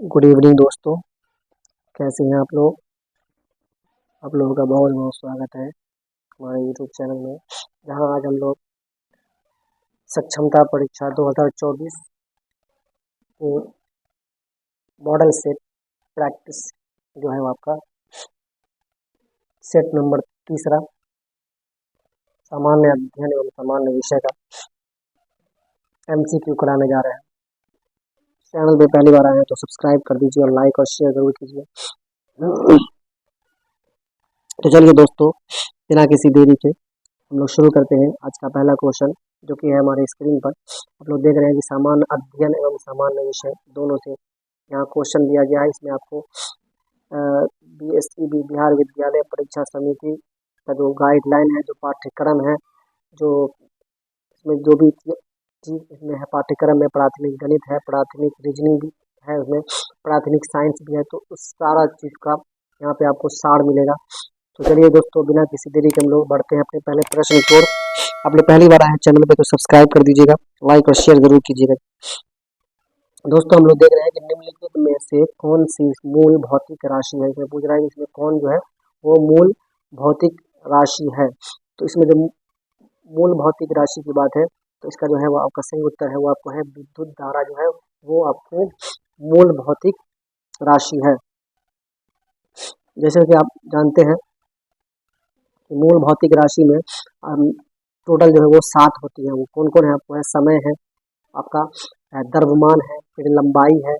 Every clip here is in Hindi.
गुड इवनिंग दोस्तों, कैसे हैं आप लोग। आप लोगों का बहुत बहुत स्वागत है हमारे यूट्यूब चैनल में, जहां आज हम लोग सक्षमता परीक्षा 2024 के मॉडल सेट प्रैक्टिस जो है वो आपका सेट नंबर तीसरा सामान्य अध्ययन एवं सामान्य विषय का MCQ कराने जा रहे हैं। चैनल पे पहली बार आए हैं तो सब्सक्राइब कर दीजिए और लाइक और शेयर जरूर कीजिए। तो चलिए दोस्तों, बिना किसी देरी के हम लोग शुरू करते हैं आज का पहला क्वेश्चन, जो कि है हमारे स्क्रीन पर। आप लोग देख रहे हैं कि सामान्य अध्ययन एवं सामान्य विषय दोनों से यहाँ क्वेश्चन दिया गया है। इसमें आपको BSE बिहार विद्यालय परीक्षा समिति का जो गाइडलाइन है, जो पाठ्यक्रम है, जो इसमें जो भी चीज इसमें है पाठ्यक्रम में, प्राथमिक गणित है, प्राथमिक रीजनिंग भी है, उसमें प्राथमिक साइंस भी है, तो उस सारा चीज का यहाँ पे आपको सार मिलेगा। तो चलिए दोस्तों, बिना किसी देरी के हम लोग बढ़ते हैं अपने पहले प्रश्न की ओर। आप लोग पहली बार आए हैं चैनल पे तो सब्सक्राइब कर दीजिएगा, लाइक और शेयर जरूर कीजिएगा। दोस्तों, हम लोग देख रहे हैं कि निम्नलिखित में से कौन सी मूल भौतिक राशि है। इसमें पूछ रहा है कि इसमें कौन जो है वो मूल भौतिक राशि है। तो इसमें जो मूल भौतिक राशि की बात है, तो इसका जो है वो आपका सही उत्तर है वो आपको है विद्युत धारा जो है वो आपको मूल भौतिक राशि है। जैसे कि आप जानते हैं कि मूल भौतिक राशि में टोटल जो है वो 7 होती है। वो कौन कौन है आपको है, समय है आपका, द्रव्यमान है, फिर लंबाई है,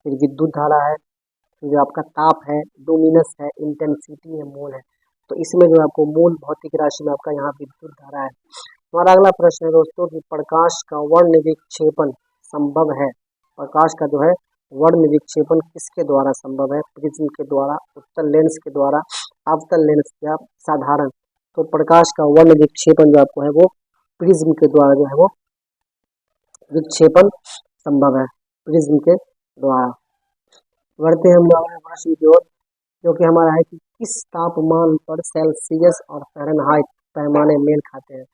फिर विद्युत धारा है, फिर जो आपका ताप है, लुमिनस है, इंटेंसिटी है, मोल है। तो इसमें जो आपको मूल भौतिक राशि में आपका यहाँ विद्युत धारा है। हमारा अगला प्रश्न है दोस्तों कि प्रकाश का वर्ण विक्षेपण संभव है। प्रकाश का जो है वर्ण विक्षेपण किसके द्वारा संभव है? प्रिज्म के द्वारा, उत्तल लेंस के द्वारा, अवतल लेंस या साधारण। तो प्रकाश का वर्ण विक्षेपण जो आपको है वो प्रिज्म के द्वारा जो है वो विक्षेपण संभव है, प्रिज्म के द्वारा। बढ़ते हैं हम लोग प्रश्न की ओर, जो कि हमारा है कि किस तापमान पर सेल्सियस और फ़ारेनहाइट पैमाने मेल खाते हैं।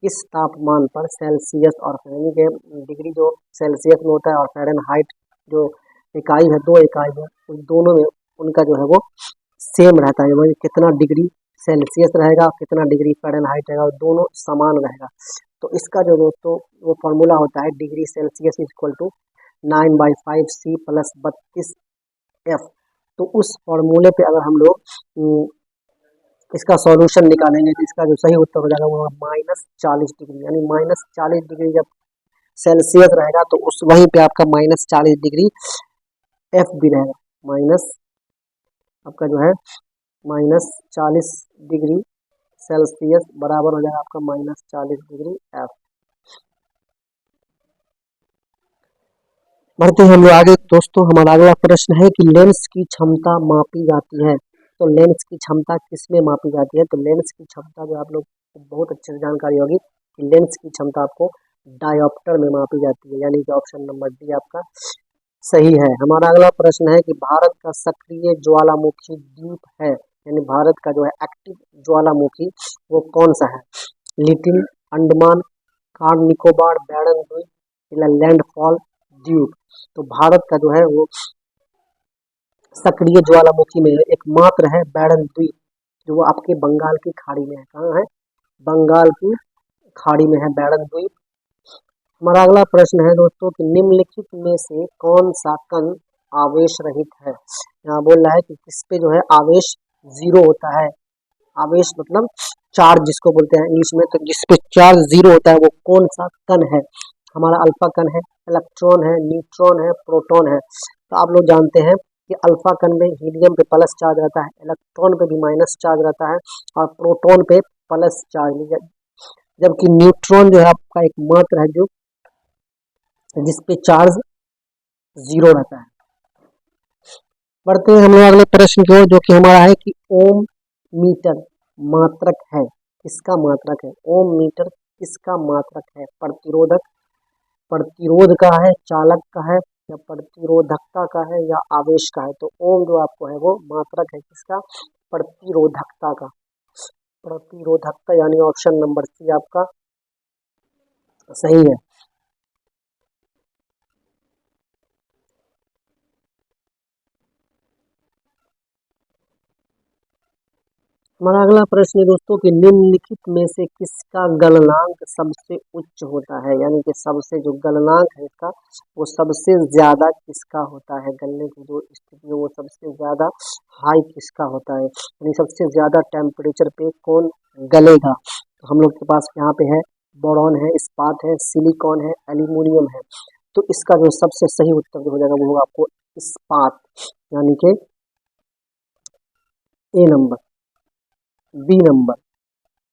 किस तापमान पर सेल्सियस और फ़ारेनहाइट, डिग्री जो सेल्सियस में होता है और फ़ारेनहाइट जो इकाई है, 2 इकाई है, उन दोनों में उनका जो है वो सेम रहता है। वही कितना डिग्री सेल्सियस रहेगा, कितना डिग्री फ़ारेनहाइट रहेगा, दोनों समान रहेगा। तो इसका जो दोस्तों वो फॉर्मूला होता है degree Celsius equal to 9/5C + 32F। तो उस फॉर्मूले पे अगर हम लोग इसका सॉल्यूशन निकालेंगे तो इसका जो सही उत्तर हो जाएगा वो -40 डिग्री, यानी -40 डिग्री जब सेल्सियस रहेगा तो उस वहीं पे आपका -40 डिग्री F भी रहेगा। माइनस आपका जो है -40 डिग्री सेल्सियस बराबर हो जाएगा आपका -40 डिग्री F। बढ़ते हैं हम लोग आगे दोस्तों। हमारा अगला प्रश्न है कि लेंस की क्षमता मापी जाती है। तो लेंस की क्षमता किसमें मापी जाती है? तो लेंस की क्षमता जो आप लोग को बहुत अच्छे से जानकारी होगी कि लेंस की क्षमता आपको डायोप्टर में मापी जाती है, यानी कि ऑप्शन नंबर डी आपका सही है। हमारा अगला प्रश्न है कि भारत का सक्रिय ज्वालामुखी द्वीप है, यानी भारत का जो है एक्टिव ज्वालामुखी वो कौन सा है? लिटिल अंडमान, कार निकोबार, बैरन द्वीप या लैंडफॉल द्वीप। तो भारत का जो है वो सक्रिय ज्वालामुखी में एकमात्र है बैरन द्वीप, जो वो आपके बंगाल की खाड़ी में है। कहाँ है? बंगाल की खाड़ी में है बैरन द्वीप। हमारा अगला प्रश्न है दोस्तों कि निम्नलिखित में से कौन सा कण आवेश रहित है। यहाँ बोल रहा है कि किस पे जो है आवेश 0 होता है। आवेश मतलब चार्ज जिसको बोलते हैं इंग्लिश में, तो जिसपे चार्ज 0 होता है वो कौन सा कण है? हमारा अल्फा कण है, इलेक्ट्रॉन है, न्यूट्रॉन है, प्रोटॉन है। तो आप लोग जानते हैं कि अल्फा कण में हीलियम पे प्लस चार्ज रहता है, इलेक्ट्रॉन पे भी माइनस चार्ज रहता है और प्रोटॉन पे प्लस चार्ज, जबकि न्यूट्रॉन जो है आपका एकमात्र है जो जिसपे चार्ज 0 रहता है। बढ़ते हैं हम लोग अगले प्रश्न की ओर, जो कि हमारा है कि ओम मीटर मात्रक है, किसका मात्रक है? ओम मीटर किसका मात्रक है? प्रतिरोधक, प्रतिरोध का है, चालक का है, या प्रतिरोधकता का है, या आवेश का है? तो ओम जो आपको है वो मात्रक है किसका? प्रतिरोधकता का। प्रतिरोधकता यानी ऑप्शन नंबर सी आपका सही है। हमारा अगला प्रश्न है दोस्तों कि निम्नलिखित में से किसका गलनांक सबसे उच्च होता है, यानी कि सबसे जो गलनांक है इसका वो सबसे ज्यादा किसका होता है, गलने की जो स्थिति है वो सबसे ज्यादा हाई किसका होता है, यानी सबसे ज्यादा टेम्परेचर पे कौन गलेगा। तो हम लोग के पास यहाँ पे है बोरॉन है, इस्पात है, सिलिकॉन है, एल्यूमिनियम है। तो इसका जो सबसे सही उत्तर जो हो जाएगा वो होगा आपको इस्पात, यानी कि ए नंबर, बी नंबर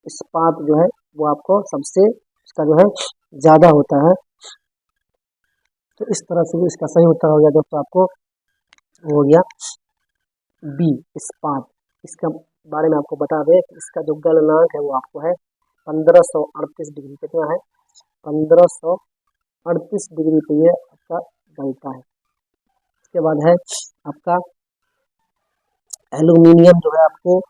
इस्पात जो है वो आपको सबसे इसका जो है ज्यादा होता है। तो इस तरह से इसका सही उत्तर हो गया दोस्तों, आपको हो गया बी इस्पात। इसका बारे में आपको बता दें कि इसका जो गलनांक है वो आपको है 1538 डिग्री। कितना है? 1538 डिग्री पे ये आपका गलता है। इसके बाद है आपका एल्यूमिनियम जो है आपको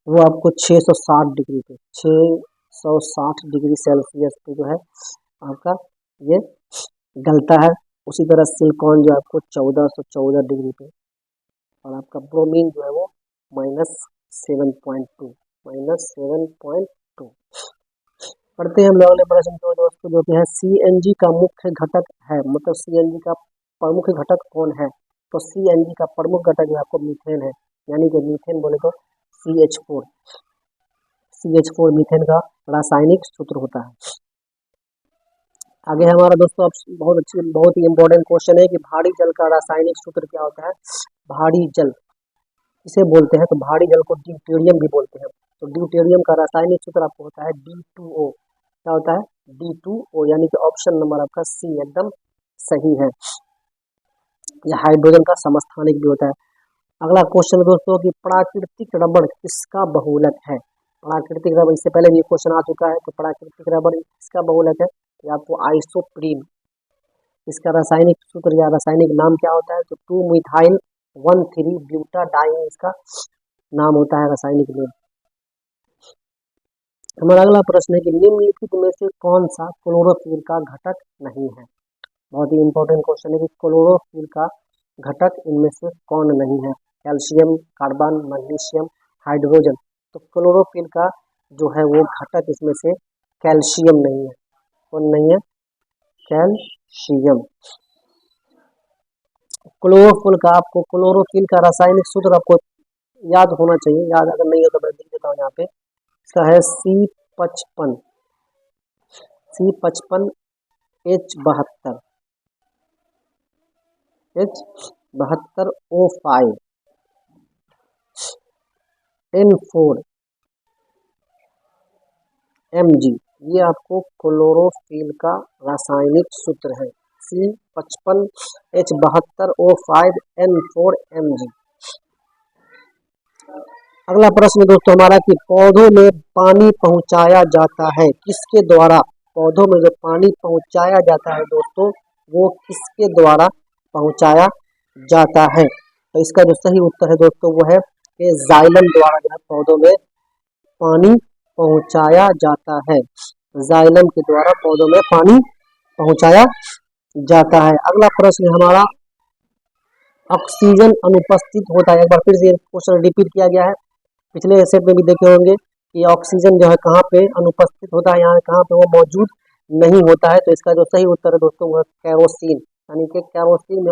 वो आपको 660 डिग्री पे 660 डिग्री सेल्सियस पे जो है आपका ये गलता है। उसी तरह सिलिकॉन जो है आपको 1414 डिग्री पे, और आपका ब्रोमीन जो है वो -7.2 -7.2। पढ़ते हैं हम लोग अगले प्रश्न को दोस्तों, जो कि है सीएनजी का मुख्य घटक है, मतलब सीएनजी का प्रमुख घटक कौन है। तो सीएनजी का प्रमुख घटक जो आपको मीथेन है, यानी कि मीथेन बोले तो CH4 CH4 मीथेन का रासायनिक सूत्र होता है। आगे हमारा दोस्तों अब बहुत ही इंपॉर्टेंट क्वेश्चन है कि भारी जल का रासायनिक सूत्र क्या होता है। भारी जल इसे बोलते हैं, तो भारी जल को ड्यूटेरियम भी बोलते हैं। तो ड्यूटेरियम का रासायनिक सूत्र आपको होता है D2O। क्या होता है? D2O, यानी कि ऑप्शन नंबर आपका सी एकदम सही है। यह हाइड्रोजन का समस्थानिक भी होता है। अगला क्वेश्चन दोस्तों कि प्राकृतिक रबड़ किसका बहुलक है। प्राकृतिक रबड़, इससे पहले भी क्वेश्चन आ चुका है कि प्राकृतिक रबड़ किसका बहुलक है। तो आपको आइसोप्रीन, इसका रासायनिक सूत्र या रासायनिक नाम क्या होता है। तो 2 मिथाइल 1,3 ब्यूटाडाइन इसका नाम होता है रासायनिक नाम। हमारा अगला प्रश्न है कि निम्नलिखित में से कौन सा क्लोरोफिल का घटक नहीं है। बहुत ही इंपॉर्टेंट क्वेश्चन है कि क्लोरोफिल का घटक इनमें से कौन नहीं है। Calcium, carbon, magnesium, hydrogen. तो क्लोरोफिल का जो है वो घटक इसमें से कैल्शियम नहीं है। कौन नहीं है? कैल्शियम। क्लोरोफिल का आपको क्लोरोफिल का रासायनिक सूत्र आपको याद होना चाहिए, याद अगर नहीं हो तो मैं लिख देता हूँ यहाँ पे। इसका है C55 H72 H72O5 N4 Mg। ये आपको क्लोरोफिल का रासायनिक सूत्र है, C55 H72O5 N4 Mg। अगला प्रश्न दोस्तों हमारा कि पौधों में पानी पहुंचाया जाता है किसके द्वारा। पौधों में जो पानी पहुंचाया जाता है दोस्तों वो किसके द्वारा पहुंचाया जाता है। तो इसका जो सही उत्तर है दोस्तों वो है कि जाइलम द्वारा जो है पौधों में पानी पहुंचाया जाता है। जाइलम के द्वारा पौधों में पानी पहुंचाया जाता है। अगला प्रश्न हमारा ऑक्सीजन अनुपस्थित होता है। एक बार फिर से क्वेश्चन रिपीट किया गया है, पिछले सेट में भी देखे होंगे कि ऑक्सीजन जो है कहाँ पे अनुपस्थित होता है, यहाँ कहाँ पे वो मौजूद नहीं होता है। तो इसका जो सही उत्तर है दोस्तों वो केरोसिन, यानी कि केरोसिन में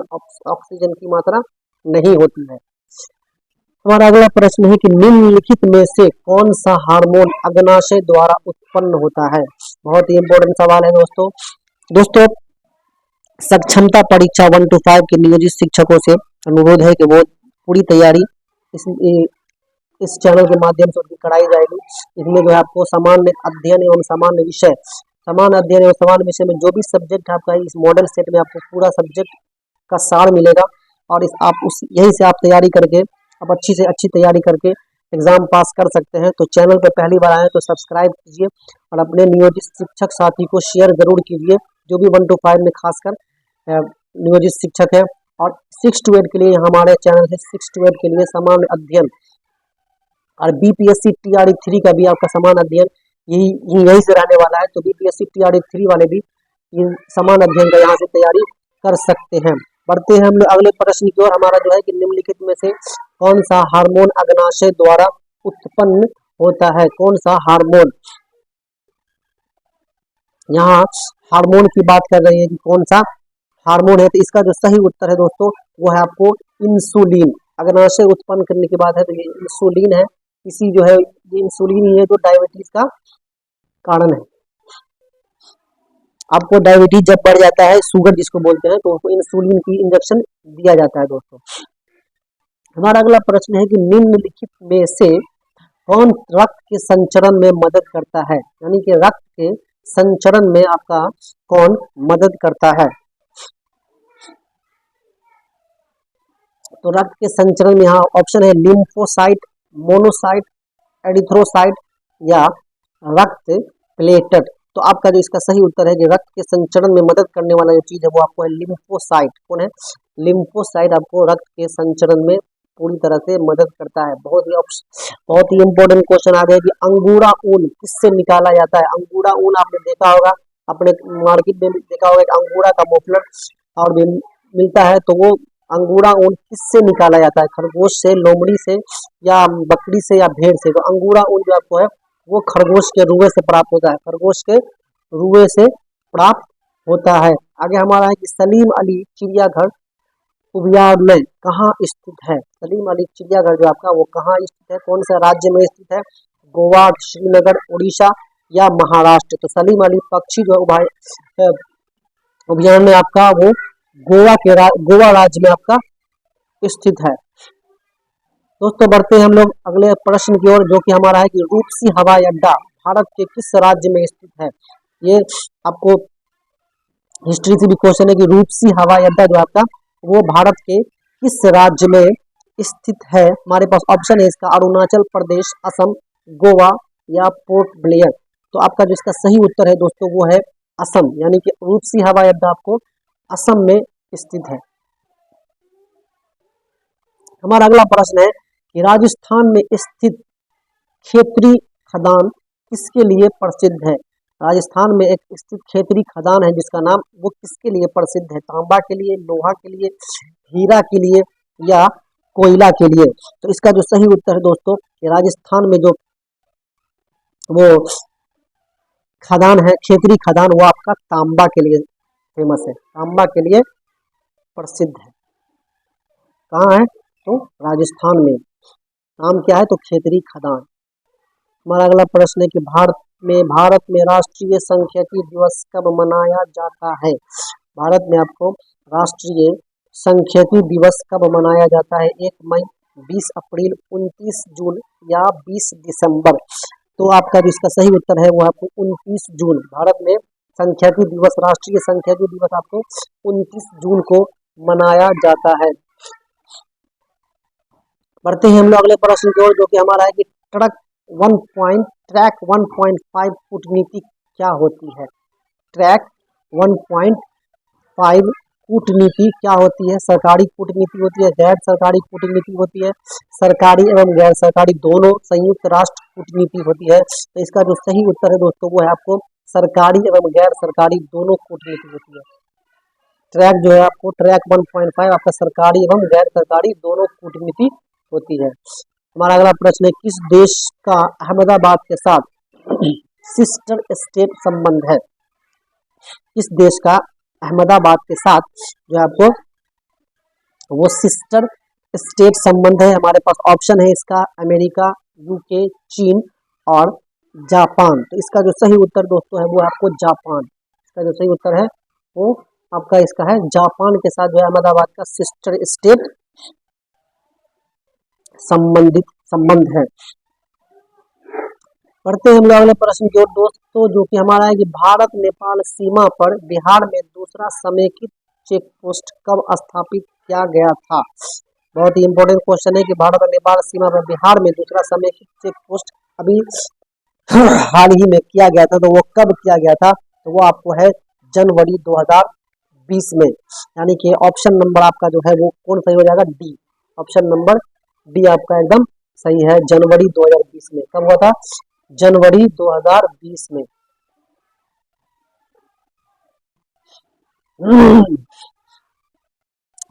ऑक्सीजन की मात्रा नहीं होती है। हमारा अगला प्रश्न है कि निम्नलिखित में से कौन सा हार्मोन अग्नाशय द्वारा उत्पन्न होता है। बहुत ही इंपॉर्टेंट सवाल है दोस्तों सक्षमता परीक्षा 1 to 5 के नियोजित शिक्षकों से अनुरोध है कि वो पूरी तैयारी इस चैनल के माध्यम से उनकी कराई जाएगी। इसमें जो है आपको सामान्य अध्ययन एवं सामान्य विषय, सामान्य अध्ययन एवं सामान्य विषय में जो भी सब्जेक्ट आपका है इस मॉडल सेट में आपको पूरा सब्जेक्ट का सार मिलेगा। और यहीं से आप तैयारी करके आप अच्छी से अच्छी तैयारी करके एग्जाम पास कर सकते हैं। तो चैनल पर पहली बार आए तो सब्सक्राइब कीजिए और अपने नियोजित शिक्षक साथी को शेयर जरूर कीजिए, जो भी 1 to 5 में खासकर नियोजित शिक्षक है। और 6 to 8 के लिए हमारे चैनल से 6 to 8 के लिए सामान्य अध्ययन और BPSC TRE 3 का भी आपका समान अध्ययन यहीं से रहने वाला है। तो BPSC TRE 3 वाले भी समान अध्ययन का यहाँ से तैयारी कर सकते हैं। बढ़ते हैं हम लोग अगले प्रश्न की ओर। हमारा जो है कि निम्नलिखित में से कौन सा हार्मोन अग्नाशय द्वारा उत्पन्न होता है? कौन सा हार्मोन? यहाँ हार्मोन की बात कर रही है कि कौन सा हार्मोन है, तो इसका जो सही उत्तर है दोस्तों वो है आपको इंसुलिन। अग्नाशय उत्पन्न करने की बात है तो ये इंसुलिन है। इसी जो है ये इंसुलिन ही है जो डायबिटीज का कारण है। आपको डायबिटीज जब बढ़ जाता है, शुगर जिसको बोलते हैं, तो उसको इंसुलिन की इंजेक्शन दिया जाता है दोस्तों। हमारा अगला प्रश्न है कि निम्नलिखित में से कौन रक्त के संचरण में मदद करता है? यानी कि रक्त के संचरण में आपका कौन मदद करता है? तो रक्त के संचरण में यहाँ ऑप्शन है लिम्फोसाइट, मोनोसाइट, एरिथ्रोसाइट या रक्त प्लेटलेट। तो आपका जो इसका सही उत्तर है कि रक्त के संचरण में मदद करने वाला जो चीज है वो आपको है लिम्फोसाइट। कौन है? लिम्फोसाइट आपको रक्त के संचरण में पूरी तरह से मदद करता है। बहुत ही इंपॉर्टेंट क्वेश्चन आ गया कि अंगूरा ऊन किससे निकाला जाता है? अंगूरा ऊन आपने देखा होगा, अपने मार्केट में देखा होगा कि अंगूरा का मफलर और भी मिलता है, तो वो अंगूरा ऊन किससे निकाला जाता है? खरगोश से, लोमड़ी से या बकरी से या भेड़ से? तो अंगूरा ऊन जो आपको है वो खरगोश के रुए से प्राप्त होता है, खरगोश के रुए से प्राप्त होता है। आगे हमारा है कि सलीम अली चिड़ियाघर उद्यान कहाँ स्थित है? सलीम अली चिड़ियाघर जो आपका वो कहाँ स्थित है? कौन सा राज्य में स्थित है? गोवा, श्रीनगर, उड़ीसा या महाराष्ट्र? तो सलीम अली पक्षी जो उद्यान में आपका वो गोवा राज्य में आपका स्थित है। दोस्तों बढ़ते हैं हम लोग अगले प्रश्न की ओर, जो कि हमारा है कि रूपसी हवाई अड्डा भारत के किस राज्य में स्थित है? ये आपको हिस्ट्री से भी क्वेश्चन है कि रूपसी हवाई अड्डा जो आपका वो भारत के किस राज्य में स्थित है? हमारे पास ऑप्शन है इसका अरुणाचल प्रदेश, असम, गोवा या पोर्ट ब्लेयर। तो आपका जो इसका सही उत्तर है दोस्तों वो है असम, यानी कि रूपसी हवाई अड्डा आपको असम में स्थित है। हमारा अगला प्रश्न है कि राजस्थान में स्थित खेतरी खदान किसके लिए प्रसिद्ध है? राजस्थान में एक स्थित खेतरी खदान है जिसका नाम वो किसके लिए प्रसिद्ध है? तांबा के लिए, लोहा के लिए, हीरा के लिए या कोयला के लिए? तो इसका जो सही उत्तर है दोस्तों कि राजस्थान में जो वो खदान है, खेतरी खदान, वो आपका तांबा के लिए फेमस है, तांबा के लिए प्रसिद्ध है। कहाँ है? तो राजस्थान में। नाम क्या है? तो खेतरी खदान। हमारा अगला प्रश्न है कि भारत में राष्ट्रीय सांख्यिकी दिवस कब मनाया जाता है? भारत में आपको राष्ट्रीय सांख्यिकी दिवस कब मनाया जाता है? 1 मई, 20 अप्रैल, 29 जून या 20 दिसंबर? तो आपका जो इसका सही उत्तर है वो आपको 29 जून। भारत में सांख्यिकी दिवस, राष्ट्रीय सांख्यिकी दिवस आपको 29 जून को मनाया जाता है। बढ़ते हैं हम लोग अगले प्रश्न की ओर, जो कि हमारा है कि ट्रैक 1.5 कूटनीति क्या होती है? ट्रैक 1.5 कूटनीति क्या होती है? सरकारी कूटनीति होती है, गैर सरकारी कूटनीति होती है, सरकारी एवं गैर सरकारी दोनों संयुक्त राष्ट्र कूटनीति होती है? तो इसका जो सही उत्तर है दोस्तों वो है आपको सरकारी एवं गैर सरकारी दोनों कूटनीति होती है। ट्रैक जो है आपको ट्रैक 1.5 आपका सरकारी एवं गैर सरकारी दोनों कूटनीति होती है। हमारा अगला प्रश्न है किस देश का अहमदाबाद के साथ सिस्टर स्टेट संबंध है? किस देश का अहमदाबाद के साथ जो है आपको वो सिस्टर स्टेट संबंध है? हमारे पास ऑप्शन है इसका अमेरिका, यूके, चीन और जापान। तो इसका जो सही उत्तर दोस्तों है वो आपको जापान। इसका जो सही उत्तर है वो आपका इसका है जापान के साथ जो है अहमदाबाद का सिस्टर स्टेट संबंध है। पढ़ते हैं हम लोग अगले प्रश्न की ओर दोस्तों, जो कि हमारा है कि भारत नेपाल सीमा पर बिहार में दूसरा समेकित चेक पोस्ट कब स्थापित किया गया था? बहुत ही इंपॉर्टेंट क्वेश्चन है कि भारत और नेपाल सीमा पर बिहार में दूसरा समेकित चेक पोस्ट अभी हाल ही में किया गया था, तो वो कब किया गया था? तो वो आपको है जनवरी 2020 में। यानी कि ऑप्शन नंबर आपका जो है वो कौन सही हो जाएगा? डी। ऑप्शन नंबर डी आपका एकदम सही है, जनवरी 2020 में। कब हुआ था? जनवरी 2020 में।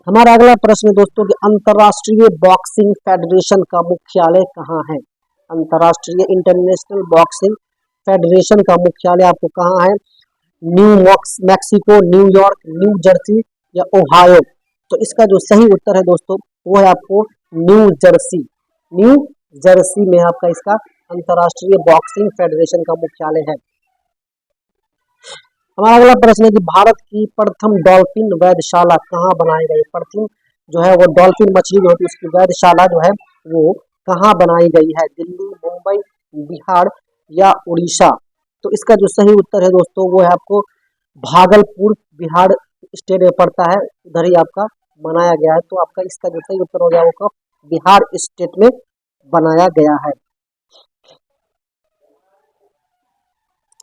हमारा अगला प्रश्न दोस्तों कि अंतरराष्ट्रीय बॉक्सिंग फेडरेशन का मुख्यालय कहाँ है? अंतर्राष्ट्रीय इंटरनेशनल बॉक्सिंग फेडरेशन का मुख्यालय आपको कहाँ है? मैक्सिको, न्यूयॉर्क, न्यू जर्सी या ओहायो? तो इसका जो सही उत्तर है दोस्तों वो है आपको न्यू जर्सी। न्यू जर्सी में आपका इसका अंतर्राष्ट्रीय बॉक्सिंग फेडरेशन का मुख्यालय है। हमारा अगला प्रश्न है कि भारत की प्रथम डॉल्फिन वैधशाला कहाँ बनाई गई? प्रथम जो है वो डॉल्फिन मछली जो होती है उसकी वैधशाला जो है वो कहाँ बनाई गई है? दिल्ली, मुंबई, बिहार या उड़ीसा? तो इसका जो सही उत्तर है दोस्तों वो है आपको भागलपुर, बिहार स्टेट में पड़ता है, उधर ही आपका बनाया गया है। तो आपका इसका जो सही उत्तर हो गया वो बिहार स्टेट में बनाया गया है।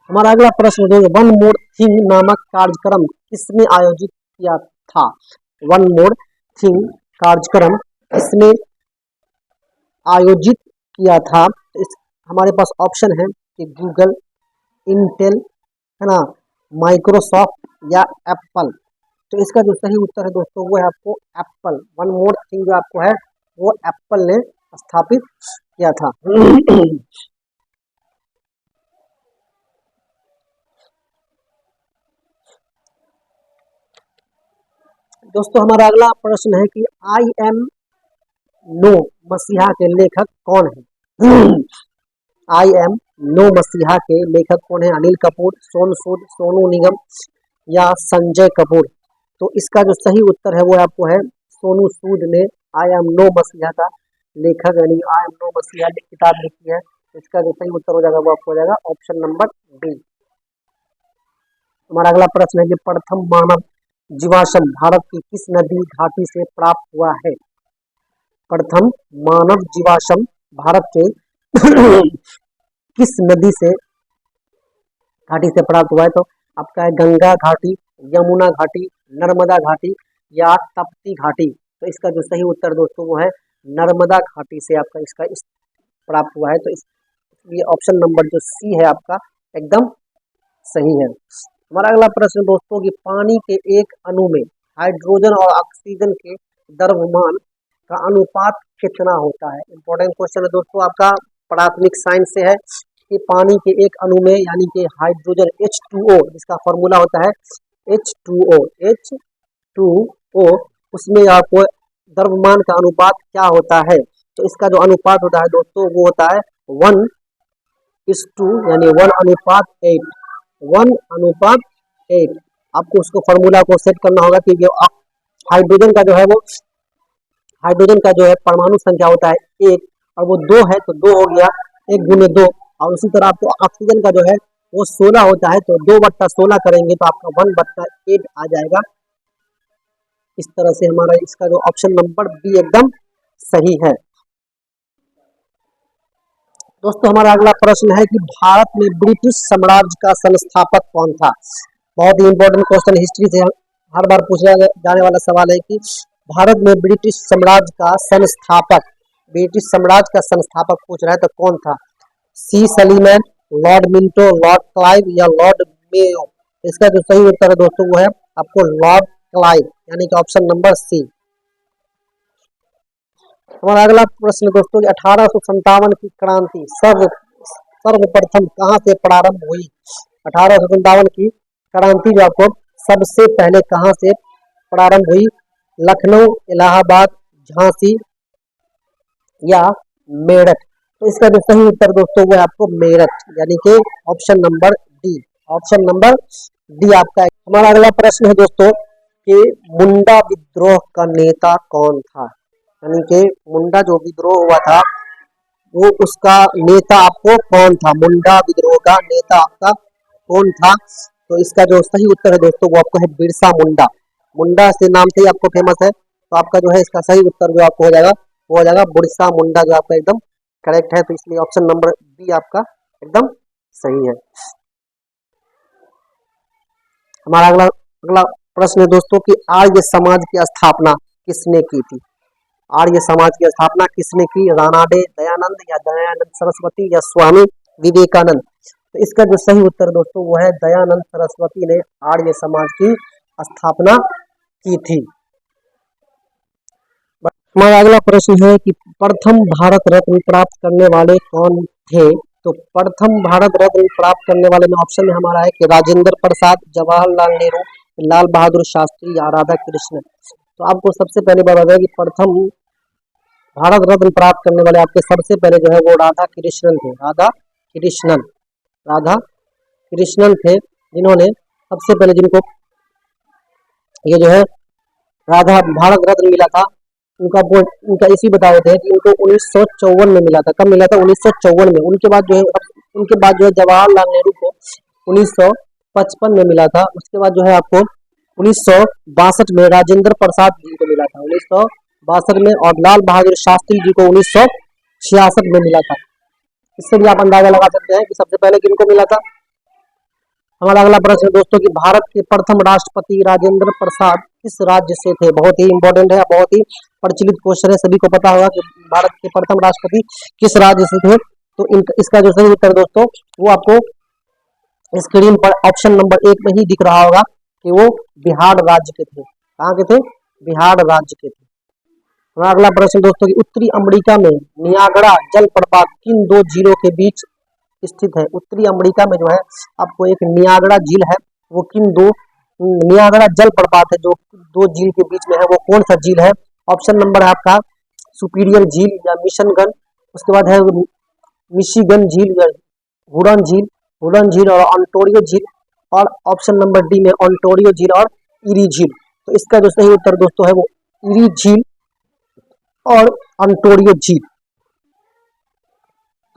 हमारा अगला प्रश्न जो वन मोर थिंग नामक कार्यक्रम किसने आयोजित किया था? वन मोर थिंग कार्यक्रम किसने आयोजित किया था? तो इस हमारे पास ऑप्शन है कि गूगल, इंटेल, है ना, माइक्रोसॉफ्ट या एप्पल? तो इसका जो सही उत्तर है दोस्तों वो है आपको एप्पल। वन मोर थिंग जो आपको है वो एप्पल ने स्थापित किया था। दोस्तों हमारा अगला प्रश्न है कि आई एम नो मसीहा के लेखक कौन है? आई एम नो मसीहा के लेखक कौन है? अनिल कपूर, सोनू सूद, सोनू निगम या संजय कपूर? तो इसका जो सही उत्तर है वो आपको है सोनू सूद ने आई एम नो मसीहा का लेखक यानी आई एम नो मसीहा किताब लिखी है। इसका जो सही उत्तर हो जाएगा वो आपको हो जाएगा ऑप्शन नंबर बी। हमारा अगला प्रश्न है कि प्रथम मानव जीवाश्म भारत की किस नदी घाटी से प्राप्त हुआ है? प्रथम मानव जीवाश्म भारत के किस नदी से घाटी से प्राप्त हुआ है? तो आपका है गंगा घाटी, यमुना घाटी, नर्मदा घाटी या तप्ती घाटी? तो इसका जो सही उत्तर दोस्तों वो है नर्मदा घाटी से आपका इसका प्राप्त हुआ है। तो इसलिए ऑप्शन नंबर जो सी है आपका एकदम सही है। हमारा अगला प्रश्न दोस्तों कि पानी के एक अणु में हाइड्रोजन और ऑक्सीजन के द्रव्यमान का अनुपात कितना होता है? इंपॉर्टेंट क्वेश्चन है दोस्तों, आपका प्राथमिक साइंस से है कि पानी के एक अणु में यानी कि हाइड्रोजन H2O जिसका फॉर्मूला होता है H2O, उसमें आपको द्रव्यमान का अनुपात क्या होता है? तो इसका जो अनुपात होता है दोस्तों वो होता है 1:2 यानी 1:8। 1:8 आपको उसको फॉर्मूला को सेट करना होगा कि जो हाइड्रोजन का जो है वो हाइड्रोजन का जो है परमाणु संख्या होता है 1 और वो 2 है तो 2 हो गया 1 × 2। और उसी तरह आपको ऑक्सीजन का जो है वो 16 होता है तो 2/16 करेंगे तो आपका 1/8 आ जाएगा। इस तरह से हमारा इसका जो ऑप्शन नंबर बी एकदम सही है। दोस्तों हमारा अगला प्रश्न है कि भारत में ब्रिटिश साम्राज्य का संस्थापक कौन था? बहुत ही इंपॉर्टेंट क्वेश्चन, हिस्ट्री से हर बार पूछा जाने वाला सवाल है कि भारत में ब्रिटिश साम्राज्य का संस्थापक पूछ रहा है तो कौन था? सी सलीमैन, लॉर्ड मिंटो, लॉर्ड क्लाइव या लॉर्ड मेयो? इसका जो सही उत्तर है दोस्तों वो है आपको लॉर्ड क्लाइव यानी कि ऑप्शन नंबर सी। हमारा अगला प्रश्न दोस्तों 1857 की क्रांति सर्वप्रथम कहाँ से प्रारंभ हुई? 1857 की क्रांति जो आपको सबसे पहले कहाँ से प्रारंभ हुई? लखनऊ, इलाहाबाद, झांसी या मेरठ? तो इसका जो सही उत्तर दोस्तों वो है आपको मेरठ यानी कि option number D. Option number D आपका। हमारा अगला प्रश्न है दोस्तों कि मुंडा विद्रोह का नेता कौन था? यानी कि मुंडा जो विद्रोह हुआ था वो उसका नेता आपको कौन था? मुंडा विद्रोह का नेता आपका कौन था? तो इसका जो सही उत्तर है दोस्तों वो आपको है बिरसा मुंडा। मुंडा से नाम से ही आपको फेमस है तो आपका जो है इसका सही उत्तर जो आपको हो जाएगा वो हो जाएगा बिरसा मुंडा जो आपका एकदम करेक्ट है। तो इसलिए ऑप्शन नंबर बी आपका एकदम सही है। हमारा अगला प्रश्न है दोस्तों कि आर्य समाज की स्थापना किसने की थी? आर्य समाज की स्थापना किसने की? रानाडे, दयानंद या दयानंद सरस्वती या स्वामी विवेकानंद? तो इसका जो सही उत्तर दोस्तों वो है दयानंद सरस्वती ने आर्य समाज की स्थापना की थी। हमारा अगला प्रश्न है कि प्रथम भारत रत्न प्राप्त करने वाले कौन थे। तो प्रथम भारत रत्न प्राप्त करने वाले में ऑप्शन में हमारा है कि राजेंद्र प्रसाद, जवाहरलाल नेहरू, लाल बहादुर शास्त्री या राधा कृष्ण। तो आपको सबसे पहले बता दें कि प्रथम भारत रत्न प्राप्त करने वाले आपके सबसे पहले जो है वो राधा कृष्णन थे। राधा कृष्णन थे जिन्होंने सबसे पहले जिनको ये जो है राधा भारत रत्न मिला था। उनका इसी बता देते हैं कि उनको 1954 में मिला था। कब मिला था? 1954 में। उनके बाद जो है जवाहरलाल नेहरू को 1955 में मिला था। उसके बाद जो है आपको 1962 में राजेंद्र प्रसाद जी को मिला था 1962 में, और लाल बहादुर शास्त्री जी को 1966 में मिला था। इससे भी आप अंदाजा लगा सकते हैं कि सबसे पहले किनको मिला था। हमारा अगला प्रश्न है दोस्तों कि भारत के प्रथम राष्ट्रपति राजेंद्र प्रसाद किस राज्य से थे। बहुत ही इंपॉर्टेंट है, बहुत ही प्रचलित क्वेश्चन है, सभी को पता होगा कि भारत के प्रथम राष्ट्रपति किस राज्य से थे। तो इसका जो सही उत्तर दोस्तों वो आपको स्क्रीन पर ऑप्शन नंबर 1 में ही दिख रहा होगा कि वो बिहार राज्य के थे। कहाँ के थे? बिहार राज्य के थे। हमारा अगला प्रश्न दोस्तों कि उत्तरी अमेरिका में नियाग्रा जलप्रपात किन दो झीलों के बीच स्थित है। उत्तरी अमेरिका में जो है आपको एक नियाग्रा झील है, वो किन दो नियाग्रा जलप्रपात है जो दो झील के बीच में है, वो कौन सा झील है। ऑप्शन नंबर है आपका सुपीरियर झील या मिशनगन, उसके बाद है मिशिगन झील या हुरन झील और ऑन्टारियो झील, और ऑप्शन नंबर डी में ऑन्टारियो झील और इरी झील। तो इसका जो सही उत्तर दोस्तों है वो इरी झील और ऑन्टारियो झील।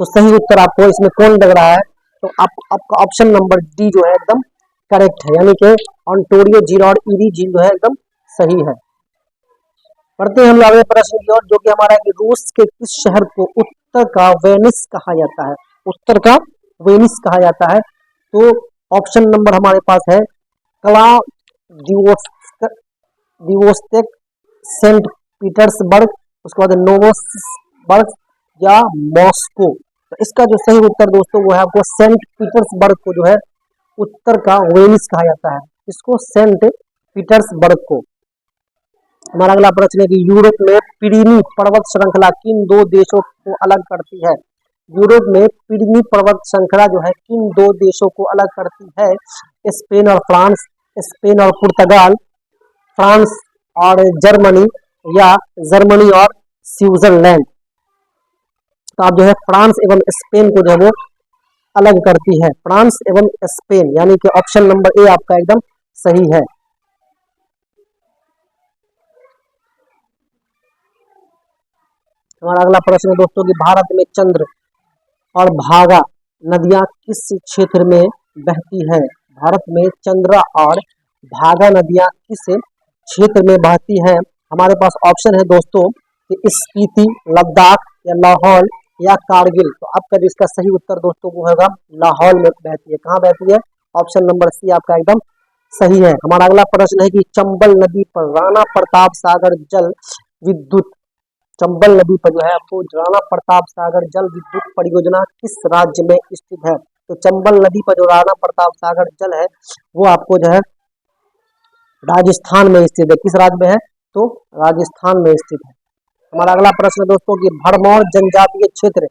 तो सही उत्तर आपको इसमें कौन लग रहा है? तो आपका ऑप्शन नंबर डी जो है एकदम करेक्ट है, यानी कि ऑन्टारियो झील और इरी झील जो है एकदम सही है। पढ़ते हैं हम अगले प्रश्न की ओर, जो कि हमारा है कि रूस के किस शहर को उत्तर का वेनिस कहा जाता है। उत्तर का वेनिस कहा जाता है। तो ऑप्शन नंबर हमारे पास है क्लाउडिवोस्तेक, सेंट पीटर्सबर्ग, उसके बाद नोवोसिबिर्स्क या मॉस्को। तो इसका जो सही उत्तर दोस्तों वो है आपको सेंट पीटर्सबर्ग को जो है उत्तर का वेनिस कहा जाता है। इसको सेंट पीटर्सबर्ग को। हमारा अगला प्रश्न है कि यूरोप में पिरीनी पर्वत श्रृंखला किन दो देशों को अलग करती है। यूरोप में पिरीनी पर्वत श्रृंखला जो है किन दो देशों को अलग करती है। स्पेन और फ्रांस, स्पेन और पुर्तगाल, फ्रांस और जर्मनी या जर्मनी और स्विट्जरलैंड। तो आप जो है फ्रांस एवं स्पेन को जो है वो अलग करती है। फ्रांस एवं स्पेन, यानी कि ऑप्शन नंबर ए आपका एकदम सही है। हमारा अगला प्रश्न है दोस्तों कि भारत में चंद्र और भागा नदियां किस क्षेत्र में बहती है। भारत में चंद्रा और भागा नदियां किस क्षेत्र में बहती है। हमारे पास ऑप्शन है दोस्तों कि स्पीति, लद्दाख या लाहौल या कारगिल। तो आपका जिसका सही उत्तर दोस्तों वो होगा लाहौल में बहती है। कहाँ बहती है? ऑप्शन नंबर सी आपका एकदम सही है। हमारा अगला प्रश्न है कि चंबल नदी पर राणा प्रताप सागर जल विद्युत, चंबल नदी पर जो है आपको राणा प्रताप सागर जल विद्युत परियोजना किस राज्य में स्थित है। तो चंबल नदी पर जो राणा प्रताप सागर जल है वो आपको जो है राजस्थान में स्थित है। किस राज्य में है? तो राजस्थान में स्थित है। हमारा अगला प्रश्न दोस्तों कि भरमौर जनजातीय क्षेत्र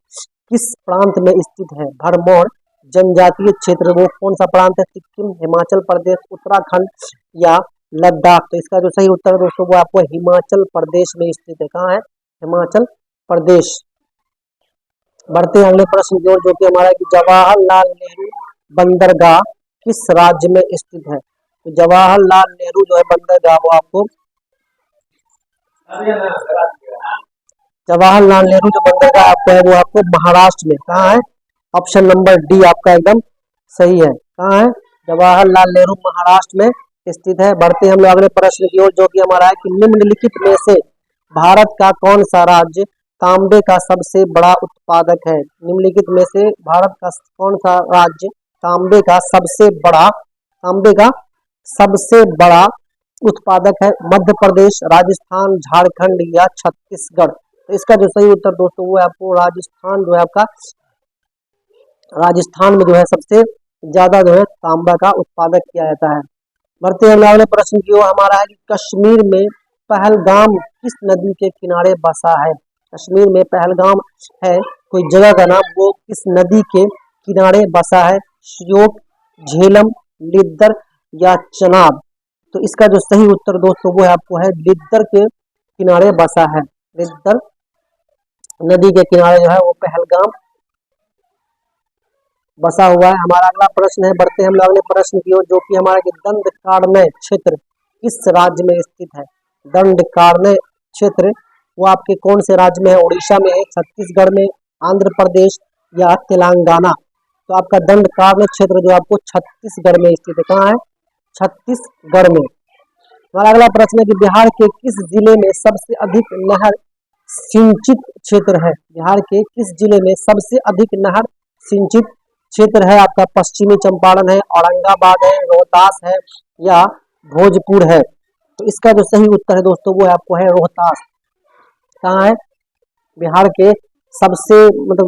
किस प्रांत में स्थित है। भरमौर जनजातीय क्षेत्र वो कौन सा प्रांत है? सिक्किम, हिमाचल प्रदेश, उत्तराखंड या लद्दाख। तो इसका जो सही उत्तर है दोस्तों वो आपको हिमाचल प्रदेश में स्थित है। कहाँ है? हिमाचल प्रदेश। बढ़ते हैं अगले प्रश्न की ओर, जो कि हमारा कि जवाहरलाल नेहरू बंदरगाह किस राज्य में स्थित है। तो जवाहरलाल नेहरू जो है बंदरगाह वो आपको जवाहरलाल नेहरू जो बंदरगाह आपका है वो आपको महाराष्ट्र में। कहाँ है? ऑप्शन नंबर डी आपका एकदम सही है। कहाँ है? जवाहरलाल नेहरू महाराष्ट्र में स्थित है। बढ़ते हम लोग अगले प्रश्न की ओर, जो कि हमारा है कि निम्नलिखित में से भारत का कौन सा राज्य तांबे का सबसे बड़ा उत्पादक है। निम्नलिखित में से भारत का कौन सा राज्य तांबे का सबसे बड़ा उत्पादक है। मध्य प्रदेश, राजस्थान, झारखंड या छत्तीसगढ़। तो इसका जो सही उत्तर दोस्तों वो है आपको राजस्थान जो है आपका राजस्थान में जो है सबसे ज्यादा जो है तांबा का उत्पादक किया जाता है। बढ़ते हैं अगले प्रश्न की ओर, हमारा है कि कश्मीर में पहलगाम किस नदी के किनारे बसा है? कश्मीर में पहलगाम है कोई जगह का नाम, वो किस नदी के किनारे बसा है? श्योक, झेलम, लिद्दर या चनाब? तो इसका जो सही उत्तर दोस्तों वो है आपको है लिद्दर के किनारे बसा है। लिद्दर नदी के किनारे जो है वो पहलगाम बसा हुआ है। हमारा अगला प्रश्न है, बढ़ते हैं हम लोग अगले प्रश्न की ओर, जो कि हमारा कि दंडकारण्य क्षेत्र किस राज्य में स्थित है? दंडकारण्य क्षेत्र वो आपके कौन से राज्य में है? उड़ीसा में है, छत्तीसगढ़ में, आंध्र प्रदेश या तेलंगाना? तो आपका दंडकारण्य क्षेत्र जो आपको छत्तीसगढ़ में स्थित है। कहाँ है? छत्तीसगढ़ में। हमारा अगला प्रश्न है कि बिहार के किस जिले में सबसे अधिक नहर सिंचित क्षेत्र है? बिहार के किस जिले में सबसे अधिक नहर सिंचित क्षेत्र है? आपका पश्चिमी चंपारण है, औरंगाबाद है, रोहतास है या भोजपुर है? तो इसका जो सही उत्तर है दोस्तों वो है आपको है रोहतास। कहाँ है? बिहार के सबसे मतलब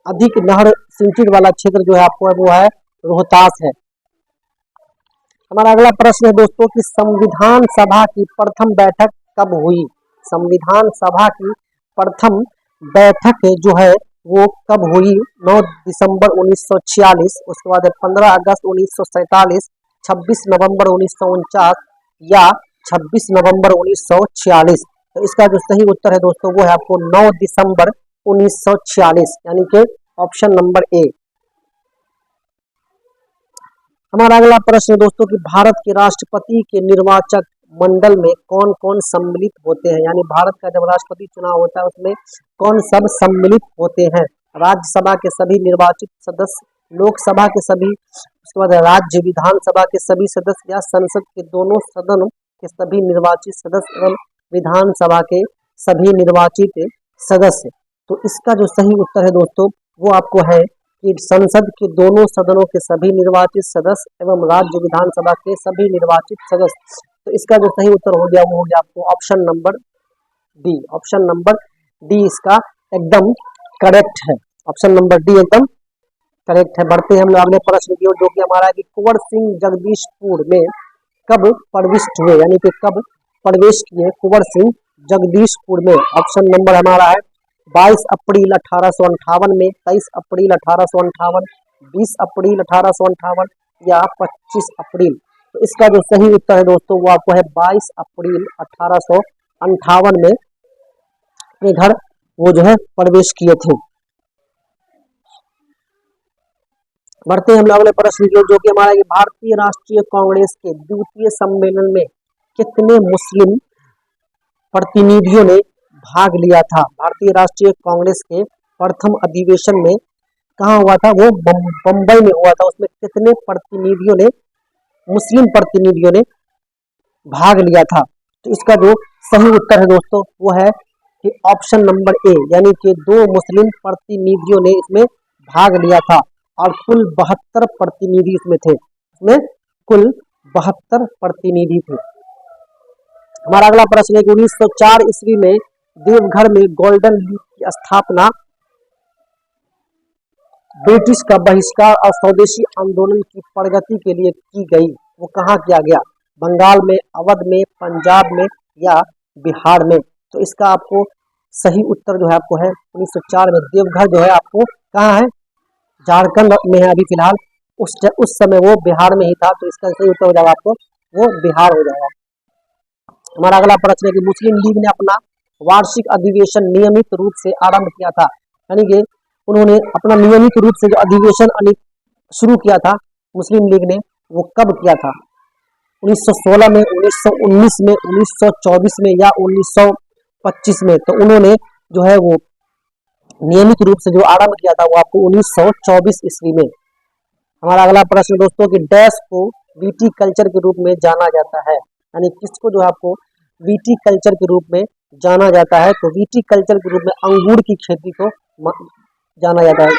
अधिक नहर सिंचित वाला क्षेत्र जो है आपको है वो है रोहतास है। हमारा अगला प्रश्न है दोस्तों कि संविधान सभा की प्रथम बैठक कब हुई? संविधान सभा की प्रथम बैठक जो है वो कब हुई? 9 दिसंबर 1946, उसके बाद 15 अगस्त 1947, 26 नवंबर 1949 या 26 नवंबर 1946? तो इसका जो सही उत्तर है दोस्तों वो है आपको 9 दिसंबर 1946, यानी कि ऑप्शन नंबर ए। हमारा अगला प्रश्न दोस्तों कि भारत के राष्ट्रपति के निर्वाचक मंडल में कौन कौन सम्मिलित होते हैं? यानी भारत का जब राष्ट्रपति चुनाव होता है उसमें कौन सब सम्मिलित होते हैं? राज्यसभा के सभी निर्वाचित सदस्य, लोकसभा के सभी, उसके बाद राज्य विधानसभा के सभी सदस्य या संसद के दोनों सदनों के सभी निर्वाचित सदस्य एवं विधानसभा के सभी निर्वाचित सदस्य? तो इसका जो सही उत्तर है दोस्तों वो आपको है कि संसद के दोनों सदनों के सभी निर्वाचित सदस्य एवं राज्य विधानसभा के सभी निर्वाचित सदस्य। तो इसका जो सही उत्तर हो गया वो हो गया आपको option number D. Option number D इसका एकदम करेक्ट है। ऑप्शन नंबर डी एकदम करेक्ट है। बढ़ते हैं हम लोग अगले प्रश्न की ओर, जो कि हमारा है कि कुंवर सिंह जगदीशपुर में कब प्रविष्ट हुए? यानी कि कब प्रवेश किए कुंवर सिंह जगदीशपुर में? ऑप्शन नंबर हमारा है 22 अप्रैल 1858 में, 23 अप्रैल 1858, 20 अप्रैल 1858 या 25 अप्रैल? तो इसका जो सही उत्तर है दोस्तों वो आपको है 22 अप्रैल 1858 में अपने घर वो जो है प्रवेश किए थे। बढ़ते हैं हम लोग अगले प्रश्न की ओर, जो कि हमारा भारतीय राष्ट्रीय कांग्रेस के द्वितीय सम्मेलन में कितने मुस्लिम प्रतिनिधियों ने भाग लिया था? भारतीय राष्ट्रीय कांग्रेस के प्रथम अधिवेशन में कहाँ हुआ था? वो बम्बई में हुआ था। उसमें कितने प्रतिनिधियों ने, मुस्लिम प्रतिनिधियों ने भाग लिया था? तो इसका जो सही उत्तर है दोस्तों वो है कि ऑप्शन नंबर ए, यानी कि 2 मुस्लिम प्रतिनिधियों ने इसमें भाग लिया था और कुल 72 प्रतिनिधि इसमें थे। इसमें कुल 72 प्रतिनिधि थे। हमारा अगला प्रश्न है कि 1904 ईस्वी में देवघर में गोल्डन लीफ की स्थापना ब्रिटिश का बहिष्कार और स्वदेशी आंदोलन की प्रगति के लिए की गई। वो कहाँ किया गया? बंगाल में, अवध में, पंजाब में या बिहार में? तो इसका आपको सही उत्तर जो है आपको है 1904 में। देवघर जो है आपको कहाँ है? झारखंड में है अभी फिलहाल। उस समय वो बिहार में ही था। तो इसका सही उत्तर हो जाएगा आपको वो बिहार हो जाएगा। हमारा अगला प्रश्न है कि मुस्लिम लीग ने अपना वार्षिक अधिवेशन नियमित रूप से आरंभ किया था, यानी कि उन्होंने अपना नियमित रूप से जो अधिवेशन शुरू किया था मुस्लिम लीग ने वो कब किया था? 1916 में, 1919 में, 1924 में या 1925 में? तो उन्होंने जो है वो नियमित रूप से जो आरंभ किया था वो आपको 1924 ईस्वी में। हमारा अगला प्रश्न दोस्तों कि डैश को वीटी कल्चर के रूप में जाना जाता है? यानी किसको जो है आपको वीटी कल्चर के रूप में जाना जाता है? तो वीटी कल्चर के रूप में अंगूर की खेती को जाना जाता है।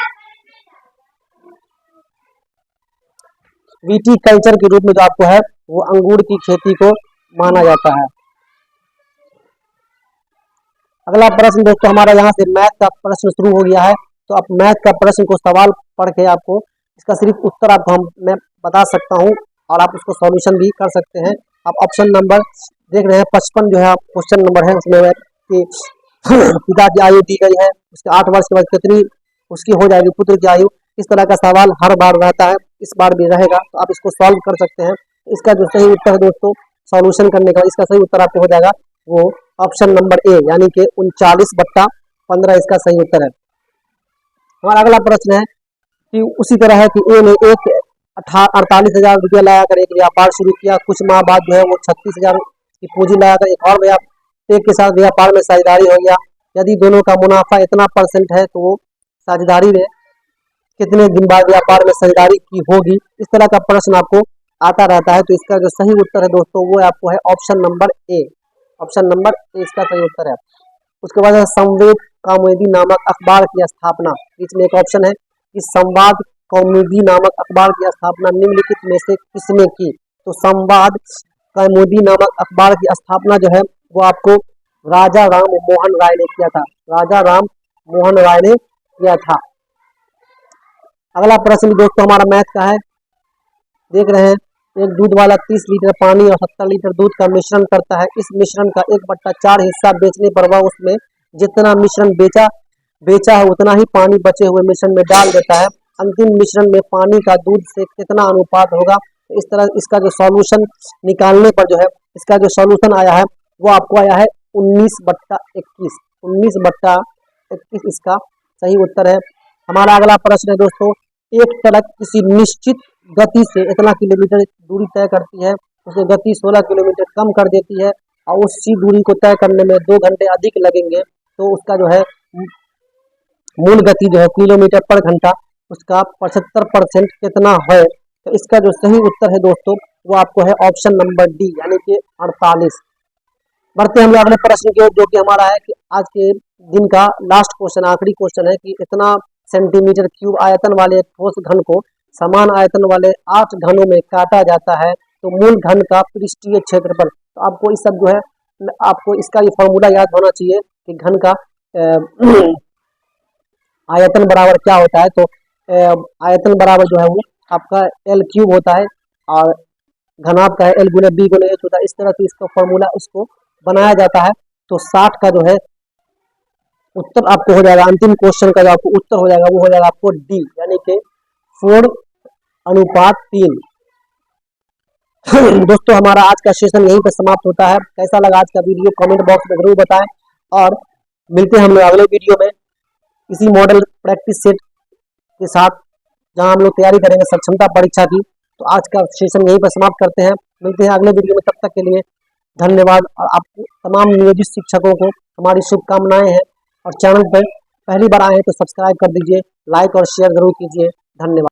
वीटी कल्चर के रूप में जो आपको है वो अंगूर की खेती को माना जाता है। अगला प्रश्न दोस्तों हमारा यहाँ से मैथ का प्रश्न शुरू हो गया है। तो आप मैथ का प्रश्न को सवाल पढ़ के आपको इसका सिर्फ उत्तर आपको मैं बता सकता हूँ और आप उसको सॉल्यूशन भी कर सकते हैं। आप ऑप्शन नंबर देख रहे हैं 55 जो है क्वेश्चन नंबर है उसमें है कि पिता की आयु दी गई है, उसके 8 वर्ष के बाद कितनी उसकी हो जाएगी पुत्र की आयु। इस तरह का सवाल हर बार रहता है, इस बार भी रहेगा, तो आप इसको सॉल्व कर सकते हैं। इसका जो सही उत्तर है दोस्तों, सॉल्यूशन करने का इसका सही उत्तर आपको हो जाएगा वो ऑप्शन नंबर ए, यानी कि 39/15 इसका सही उत्तर है। हमारा अगला प्रश्न है कि उसी तरह है कि ए ने एक 48,000 रुपया लगाकर एक व्यापार शुरू किया। कुछ माह बाद जो है वो 36,000 की पूंजी लगाकर एक के साथ व्यापार में साझेदारी हो गया। यदि दोनों का मुनाफा इतना परसेंट है तो वो साझेदारी में कितने दिन बाद व्यापार में साझेदारी की होगी। इस तरह का प्रश्न आपको आता रहता है। तो इसका जो सही उत्तर है दोस्तों वो आपको है option number A. Option number A इसका सही उत्तर है। उसके बाद संवेद कौमुदी नामक अखबार की स्थापना, बीच में एक ऑप्शन है कि संवाद कौमुदी नामक अखबार की स्थापना निम्नलिखित में से किसने की। तो संवाद कौमुदी नामक अखबार की स्थापना जो है वो आपको राजा राम मोहन राय ने किया था। राजा राम मोहन राय ने किया था। अगला प्रश्न दोस्तों हमारा मैथ का है। देख रहे हैं एक दूध वाला 30 लीटर पानी और 70 लीटर दूध का मिश्रण करता है। इस मिश्रण का 1/4 हिस्सा बेचने पर वह उसमें जितना मिश्रण बेचा है उतना ही पानी बचे हुए मिश्रण में डाल देता है। अंतिम मिश्रण में पानी का दूध से कितना अनुपात होगा। तो इस तरह इसका जो सॉल्यूशन निकालने पर जो है इसका जो सॉल्यूशन आया है वो आपको आया है 19/21। 19/21 इसका सही उत्तर है। हमारा अगला प्रश्न है दोस्तों, एक ट्रक किसी निश्चित गति से इतना किलोमीटर दूरी तय करती है, उसे गति 16 किलोमीटर कम कर देती है और उसी दूरी को तय करने में 2 घंटे अधिक लगेंगे। तो उसका जो है मूल गति जो है किलोमीटर पर घंटा उसका 75% कितना है। तो इसका जो सही उत्तर है दोस्तों वो आपको है ऑप्शन नंबर डी, यानी कि 48। बढ़ते हम अगले प्रश्न की ओर, जो कि हमारा है कि आज के दिन का लास्ट क्वेश्चन, आखिरी क्वेश्चन है कि इतना सेंटीमीटर क्यूब आयतन वाले ठोस घन को समान आयतन वाले 8 घनों में काटा जाता है तो मूल घन का पृष्ठीय क्षेत्रफल। तो आपको इस सब जो है आपको इसका ये फॉर्मूला याद होना चाहिए कि घन का आयतन बराबर क्या होता है। तो आयतन बराबर जो है वो आपका एल क्यूब होता है और घन आपका है एल गुने बी गुने एच होता है। इस तरह से इसका फॉर्मूला इसको बनाया जाता है। तो 60 का जो है उत्तर आपको हो जाएगा, अंतिम क्वेश्चन का जो आपको उत्तर हो जाएगा वो हो जाएगा आपको डी, यानी कि 4:3। दोस्तों हमारा आज का सेशन यहीं पर समाप्त होता है। कैसा लगा आज का वीडियो कमेंट बॉक्स में जरूर बताएं और मिलते हैं हम लोग अगले वीडियो में इसी मॉडल प्रैक्टिस सेट के साथ जहां हम लोग तैयारी करेंगे सक्षमता परीक्षा की। तो आज का सेशन यहीं पर समाप्त करते हैं, मिलते हैं अगले वीडियो में। तब तक के लिए धन्यवाद और आपको तमाम नियोजित शिक्षकों को हमारी शुभकामनाएं हैं। और चैनल पर पहली बार आए हैं तो सब्सक्राइब कर दीजिए, लाइक और शेयर जरूर कीजिए। धन्यवाद।